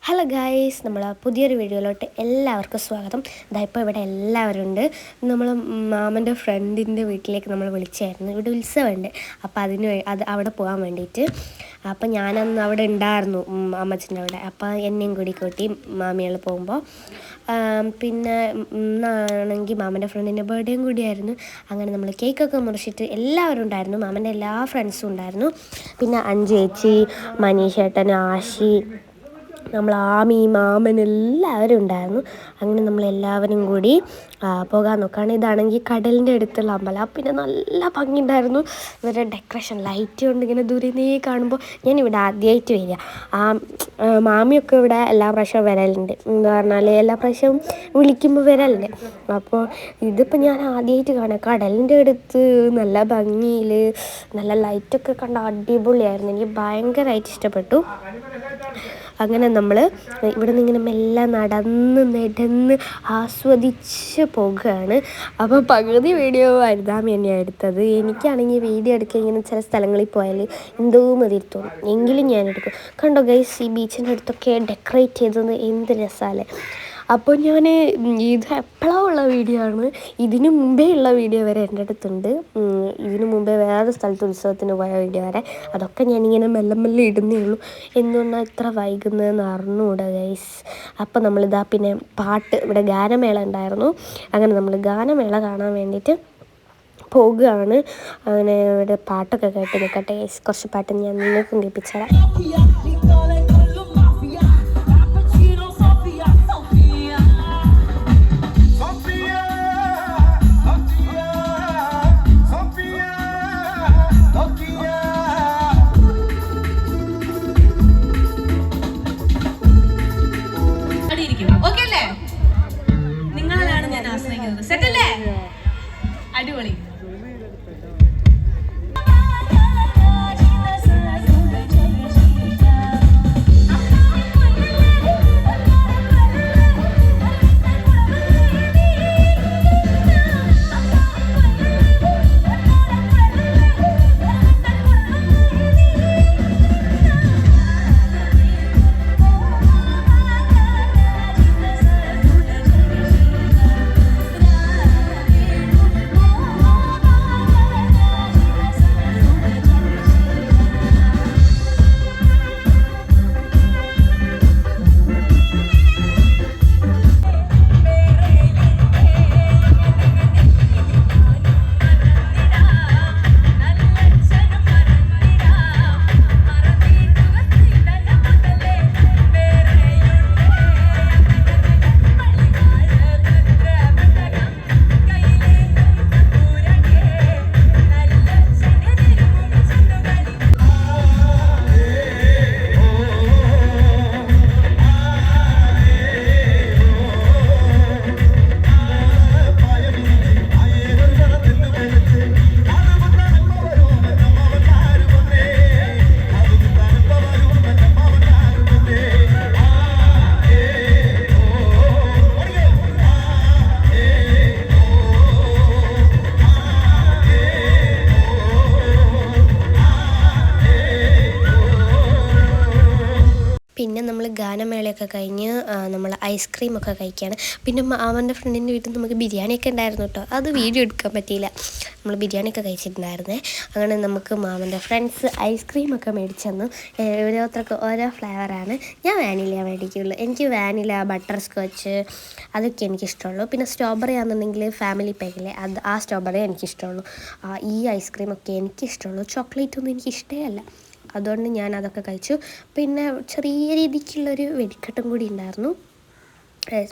Hello guys, നമ്മൾ പുതിയൊരു വീഡിയോയിലോട്ട് എല്ലാവർക്കും സ്വാഗതം. ഇപ്പോൾ ഇവിടെ എല്ലാവരും ഉണ്ട്. നമ്മൾ മാമൻ്റെ ഫ്രണ്ടിൻ്റെ വീട്ടിലേക്ക് നമ്മൾ വിളിച്ചായിരുന്നു. ഇവിടെ ഉത്സവമുണ്ട്, അപ്പോൾ അവിടെ പോകാൻ വേണ്ടിയിട്ട്. അപ്പോൾ ഞാനന്ന് അവിടെ ഉണ്ടായിരുന്നു, അമ്മച്ചൻ്റെ അവിടെ. അപ്പോൾ എന്നെയും കൂടി കൂട്ടി മാമികൾ പോകുമ്പോൾ പിന്നെ ഇന്നാണെങ്കിൽ മാമൻ്റെ ഫ്രണ്ടിൻ്റെ ബർത്ത്ഡേയും കൂടിയായിരുന്നു. അങ്ങനെ നമ്മൾ കേക്കൊക്കെ മുറിച്ചിട്ട് എല്ലാവരും ഉണ്ടായിരുന്നു, മാമൻ്റെ എല്ലാ ഫ്രണ്ട്സും ഉണ്ടായിരുന്നു. പിന്നെ അഞ്ചേച്ചി, മനീഷേട്ടൻ, ആശി, നമ്മൾ മാമൻ എല്ലാവരും ഉണ്ടായിരുന്നു. അങ്ങനെ നമ്മളെല്ലാവരും കൂടി പോകാൻ നോക്കുകയാണ്. ഇതാണെങ്കിൽ കടലിൻ്റെ അടുത്തുള്ള അമ്പലം. പിന്നെ നല്ല ഭംഗിയുണ്ടായിരുന്നു ഇവരുടെ ഡെക്കറേഷൻ, ലൈറ്റ് കൊണ്ട് ഇങ്ങനെ ദൂരെ കാണുമ്പോൾ. ഞാനിവിടെ ആദ്യമായിട്ട് വരിക. മാമിയൊക്കെ ഇവിടെ എല്ലാ പ്രാവശ്യവും വരലുണ്ട്, എന്താ പറഞ്ഞാൽ എല്ലാ പ്രാവശ്യവും വിളിക്കുമ്പോൾ വരലുണ്ട്. അപ്പോൾ ഇതിപ്പോൾ ഞാൻ ആദ്യമായിട്ട് കാണാം. കടലിൻ്റെ അടുത്ത് നല്ല ഭംഗിയിൽ നല്ല ലൈറ്റൊക്കെ കണ്ട അടിപൊളിയായിരുന്നു. എനിക്ക് ഭയങ്കരമായിട്ട് ഇഷ്ടപ്പെട്ടു. അങ്ങനെ നമ്മൾ ഇവിടെ നിന്ന് ഇങ്ങനെ മെല്ലെ നടന്ന് ആസ്വദിച്ച് പോകുകയാണ്. അപ്പോൾ പകുതി വീഡിയോ അരുതാമി തന്നെയാണ് എടുത്തത്. എനിക്കാണെങ്കിൽ വീഡിയോ എടുക്കുക ഇങ്ങനെ ചില സ്ഥലങ്ങളിൽ പോയാൽ എന്തോ മതി തോന്നും, എങ്കിലും ഞാൻ എടുക്കും. കണ്ടോ ഗൈസ്, ഈ ബീച്ചിൻ്റെ അടുത്തൊക്കെ ഡെക്കറേറ്റ് ചെയ്തത് എന്ത് രസമല്ലേ. അപ്പോൾ ഞാൻ ഇത് എപ്പോഴും ഉള്ള വീഡിയോ ആണ്. ഇതിന് മുമ്പേ ഉള്ള വീഡിയോ വരെ എൻ്റെ അടുത്തുണ്ട്. ഇതിനു മുമ്പേ വേറെ സ്ഥലത്ത് ഉത്സവത്തിന് പോയ വീഡിയോ വരെ, അതൊക്കെ ഞാനിങ്ങനെ മെല്ലെ ഇടുന്നേ ഉള്ളൂ. എന്തുകൊണ്ടാണ് ഇത്ര വൈകുന്നതെന്ന് അറിഞ്ഞുകൂടാ ഗൈസ്. അപ്പോൾ നമ്മളിതാ പിന്നെ പാട്ട്, ഇവിടെ ഗാനമേള ഉണ്ടായിരുന്നു. അങ്ങനെ നമ്മൾ ഗാനമേള കാണാൻ വേണ്ടിയിട്ട് പോകുകയാണ്. അങ്ങനെ ഇവിടെ പാട്ടൊക്കെ കേട്ട് നിൽക്കട്ടെ ഗൈസ്. കുറച്ച് പാട്ട് ഞാൻ നിങ്ങൾക്കും കേൾപ്പിച്ചുതരാം. നിങ്ങളാണ് ഞാൻ ആശ്രയിക്കുന്നത്. സെറ്റല്ലേ? അടിപൊളി. പിന്നെ നമ്മൾ ഗാനമേളയൊക്കെ കഴിഞ്ഞ് നമ്മൾ ഐസ്ക്രീമൊക്കെ കഴിക്കുകയാണ്. പിന്നെ മാമൻ്റെ ഫ്രണ്ടിൻ്റെ വീട്ടിൽ നമുക്ക് ബിരിയാണിയൊക്കെ ഉണ്ടായിരുന്നു കേട്ടോ. അത് വീഡിയോ എടുക്കാൻ പറ്റിയില്ല, നമ്മൾ ബിരിയാണിയൊക്കെ കഴിച്ചിട്ടുണ്ടായിരുന്നേ. അങ്ങനെ നമുക്ക് മാമൻ്റെ ഫ്രണ്ട്സ് ഐസ്ക്രീമൊക്കെ മേടിച്ചെന്നു. ഓരോരുത്തർക്ക് ഓരോ ഫ്ലേവറാണ്. ഞാൻ വാനില മേടിക്കുള്ളൂ. എനിക്ക് വാനില, ബട്ടർ സ്കോച്ച് അതൊക്കെ എനിക്കിഷ്ടമുള്ളൂ. പിന്നെ സ്ട്രോബെറി ആണെന്നുണ്ടെങ്കിൽ ഫാമിലി പാക്കിലെ ആ സ്ട്രോബെറി എനിക്കിഷ്ടമുള്ളൂ. ഈ ഐസ്ക്രീമൊക്കെ എനിക്കിഷ്ടമുള്ളൂ. ചോക്ലേറ്റ് ഒന്നും എനിക്കിഷ്ടമേ അല്ല. അതുകൊണ്ട് ഞാൻ അതൊക്കെ കഴിച്ചു. പിന്നെ ചെറിയ രീതിക്കുള്ളൊരു വെടിക്കെട്ടും കൂടി ഉണ്ടായിരുന്നു,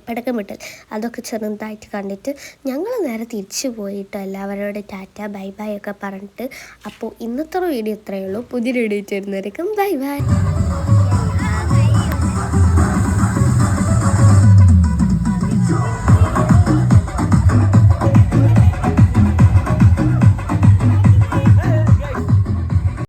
പടക്കം വിട്ടൽ. അതൊക്കെ ചെറുതായിട്ട് കണ്ടിട്ട് ഞങ്ങൾ നേരെ തിരിച്ചു പോയിട്ട് എല്ലാവരോടും ടാറ്റ ബൈ ബൈ ഒക്കെ പറഞ്ഞിട്ട്. അപ്പോൾ ഇന്നത്തെ വീഡിയോ ഇത്രയേ ഉള്ളൂ. പുതിയൊരു വീഡിയോ വരുന്നവരേക്കും ബൈ ബൈ.